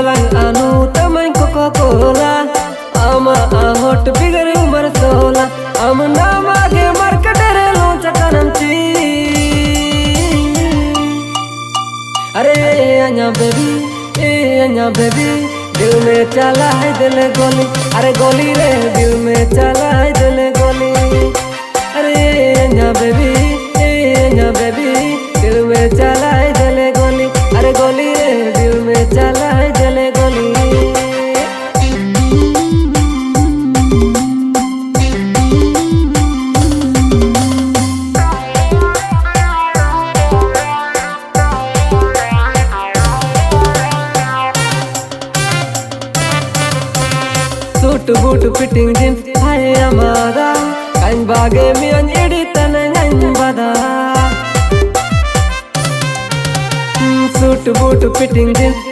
lang anu tamang Coca-Cola ama hot bigger umar sola am nama ge marketere loncha kanamchi अरे anya baby दिल में चला है दिल गोली अरे गोली रे दिल में चला है दिल गोली अरे anya बेबी दिल में चला है दिल गोली अरे गोली रे दिल में चला है दिल गोली सूट बूट फिटिंग जींस हाय amada kain bage mian editan ngan bada suit boot fitting jeans